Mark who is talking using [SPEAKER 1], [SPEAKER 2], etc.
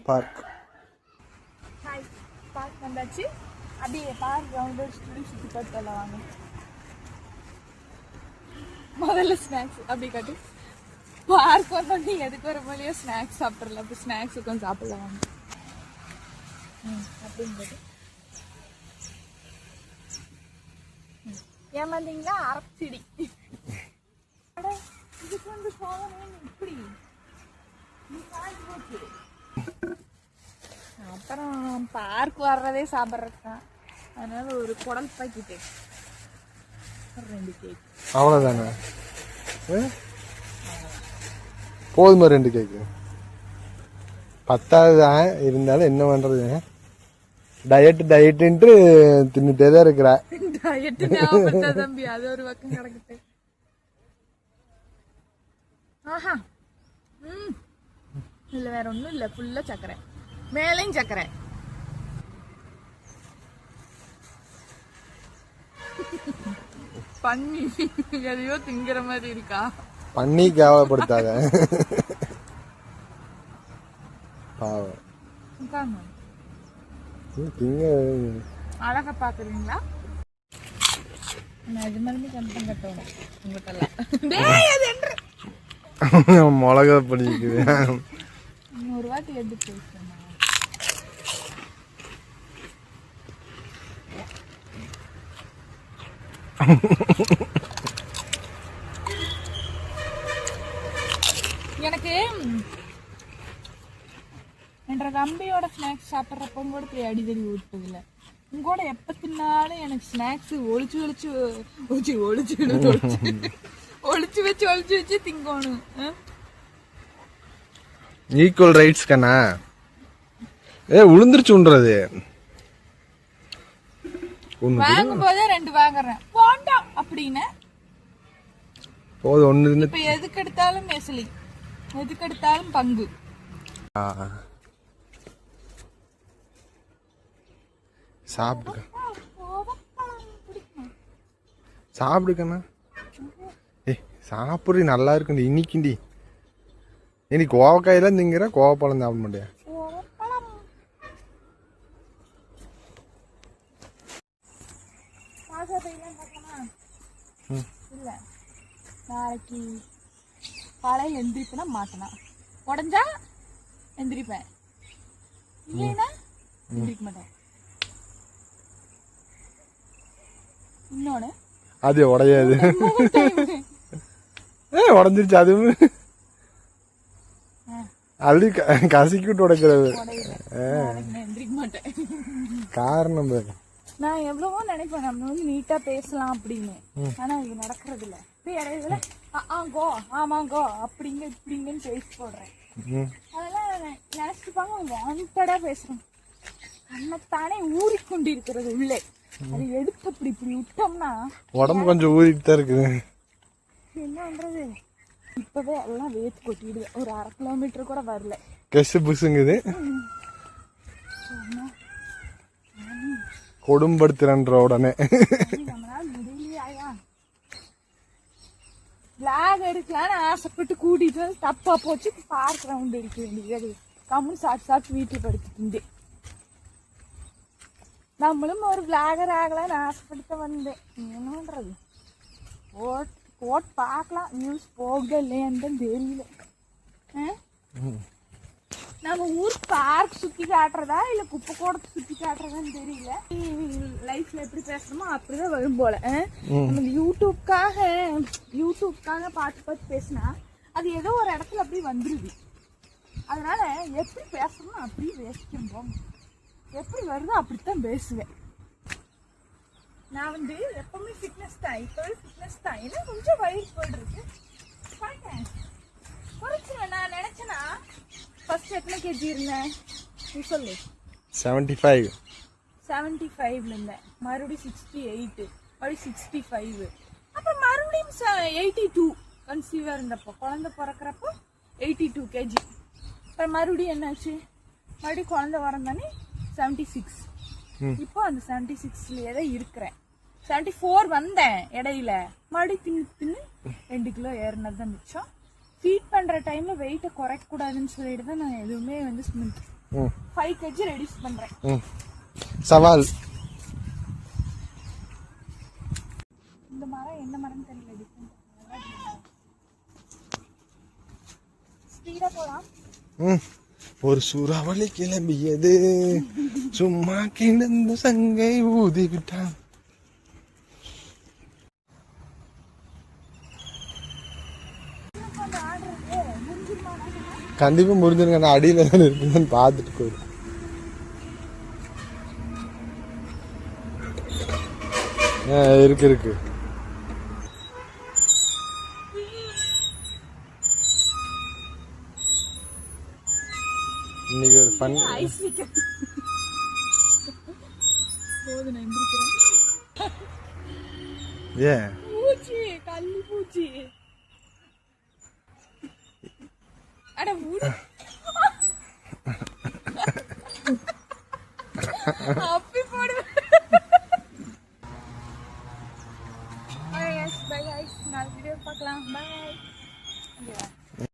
[SPEAKER 1] Park
[SPEAKER 2] park வந்தாச்சு. அப்படியே park round சுற்றி சுற்றி பார்த்து வாங்க. முதல்ல ஸ்நாக்ஸ் அப்படி காட்டு. பார்க் வந்தோடனே எதுக்கு வர போலியோ ஸ்நாக்ஸ் சாப்பிட்றல, அப்போ ஸ்நாக்ஸ் உட்காந்து சாப்பிடலாம் வாங்க அப்படிங்கிறது. ஏமாந்தீங்களா? அரச்சிடி இதுக்கு வந்து போகணும் இப்படி போச்சு. அப்புறம் பார்க் வர்றதே சாப்பிட்றது தான். அதனால ஒரு குடல் பாக்கிட்டு 2 கேக்
[SPEAKER 1] அவ்வளோதானே. போதுமா 2 கேக்கு? 10வது தான் இருந்தாலும் என்ன பண்றது, டயட்டுன்ட்டு தின்னுட்டே தான் இருக்கிற.
[SPEAKER 2] டயட்டு தம்பி, அது ஒரு பக்கம் கிடக்குது. ஆஹா இல்ல வேற ஒண்ணும் இல்ல, ஃபுல்லா சக்கரை, மேலையும் சக்கரை. பண்ணி எதையோ திங்கிற மாதிரி இருக்கா?
[SPEAKER 1] பண்ணி கேவலப்படுத்தாத பாவம்.
[SPEAKER 2] அழகா பாக்குறீங்களா? நிஜமாலுமே கம்பம் கட்டணும் உங்கள்கிட்ட.
[SPEAKER 1] மிளகா பண்ணிக்குது.
[SPEAKER 2] 100 ரூபாய்க்கு எடுத்து போயிட்டேன். எனக்கு என்ற தம்பியோட ஸ்நாக்ஸ் சாப்பிட்றப்ப கூட அடிதடி ஊட்டுதில்ல. உங்களோட எப்ப தின்னாலும் எனக்கு ஸ்நாக்ஸ் ஒளிச்சு வச்சு திங்கணும்.
[SPEAKER 1] ஈக்குவல் ரைட்ஸ் கண்ணா. உளுந்துருச்சுன்றது
[SPEAKER 2] வாங்கும் போதே 2 வாங்குறேன் வேண்டாம் அப்படின்னு.
[SPEAKER 1] போது ஒண்ணு.
[SPEAKER 2] இப்ப எதுக்கு எடுத்தாலும் நெசலி, எதுக்கு எடுத்தாலும் பங்கு.
[SPEAKER 1] சாப்பிடுக்கண்ணா. சாப்பிட்றி நல்லா இருக்குண்டி. இன்னைக்குண்டி இன்னைக்கு கோவக்காயெல்லாம் திங்கிற, கோவப்பழம் சாப்பிட மாட்டியா?
[SPEAKER 2] இல்ல நாளைக்கு காலையில் எந்திரிப்பேனா மாட்டேனா, உடஞ்சா எந்திரிப்பேன், இல்லைன்னா எந்திரிக்க மாட்டேன். இன்னொன்னு
[SPEAKER 1] அது உடையாது. உடஞ்சிருச்சு அதுவும். அது கசிக்கிட்டு உடைக்கிறது
[SPEAKER 2] எந்திரிக்க மாட்டேன்.
[SPEAKER 1] காரணம்
[SPEAKER 2] நான் எவ்வளவோ நினைப்பேன் நம்ம வந்து நீட்டா பேசலாம் அப்படின்னு. ஆனா இது நடக்கிறது இல்ல. இடையில கோ ஆமாங்கோ அப்படிங்க இப்படிங்கன்னு பேசி போடுறேன். அதெல்லாம் நினைச்சுப்பாங்க வாண்டடா பேசுறேன். தன்னைத்தானே ஊறிக்கொண்டிருக்கிறது உள்ளே. அது எடுத்து அப்படி இப்படி விட்டோம்னா
[SPEAKER 1] உடம்பு கொஞ்சம் ஊறிட்டு தான் இருக்குது.
[SPEAKER 2] என்ன பண்றது? இப்பவே எல்லாம் வேத்து கொட்டிடுது. ஒரு 1/2 கிலோமீட்டர் கூட வரல.
[SPEAKER 1] கெஸ் புசுங்குது. கொடும்படுத்துறன்ற உடனே பிளாக் எடுக்கலான்னு ஆசைப்பட்டு கூட்டிட்டு வந்து தப்பா போச்சு. பார்க் ரவுண்ட் எடுக்க வேண்டியது. கம்முன்னு சாப்பிட்டு வீட்டில் படுத்துட்டு நம்மளும் ஒரு பிளாகர் ஆகலான்னு ஆசைப்பட்டு வந்தேன். என்ன பண்றது? ஓட் பார்க்கலாம், நியூஸ் போக இல்லையான்னு தெரியல. நம்ம ஊர் பார்க் சுத்தி காட்டுறதா இல்ல குப்பை கோடத்தை சுத்தி காட்டுறதான்னு தெரியல. லைஃப்ல எப்படி பேசுறோமோ அப்படிதான் வரும் போல. நம்ம யூடியூப்காக பார்த்து பேசினா அது ஏதோ ஒரு இடத்துல அப்படி வந்துருது. அதனால எப்படி பேசணும் அப்படியே பேசிக்கும். எப்படி வருதோ அப்படித்தான் பேசுவேன். நான் வந்து எப்பவுமே ஃபிட்னஸ் தான், இப்பவே ஃபிட்னஸ் தான். ஏன்னா கொஞ்சம் வயிறு போயிட்டு குறைச்சிருவேன். நான் நினைச்சேன்னா ஃபர்ஸ்ட் எத்தனை கேஜி இருந்தேன் நீ சொல்லு? 75ல இருந்தேன். மறுபடியும் 68, மறுபடியும் 65, அப்புறம் மறுபடியும் 82. கன்சீவா இருந்தப்போ, குழந்தை பிறக்கிறப்போ 82 கேஜி. அப்புறம் மறுபடியும் என்னாச்சு? மறுபடியும் குழந்தை வரந்தானே 76. இப்போ அந்த 76லயே தான் இருக்கிறேன். 74 வந்தேன் இடையில. மறுபடியும் தின்னு 2 கிலோ ஏறினது தான் மிச்சம்.
[SPEAKER 2] ஃபீட் பண்ற டைம்ல வெயிட்ட குறைக்க கூடாதுன்னு சொல்லிட்டு தான் நான் எதுவுமே வந்து 5 kg ரெடியூஸ் பண்றேன்.
[SPEAKER 3] சவால்.
[SPEAKER 2] இந்த மரம் என்ன மரம் தெரியல, டிஃபரெண்ட். ஸ்பீடா போலாம்.
[SPEAKER 3] ஒரு சூறாவளி கிளம்பியது, சும்மா கிடந்த சங்கை ஊதி விட்டான். கண்டிப்பா முடிஞ்சிருங்க. நான் அடியில தான் இருக்குன்னு பார்த்துட்டு போயிடும். இருக்கு. இன்னைக்கு ஒரு ஃபன். ஏன்
[SPEAKER 2] பூச்சி, கல்லி பூச்சி. அட ஊடு. அப்பி போடு. பை गाइस, நாளைக்கு வீடியோ பார்க்கலாம். பை.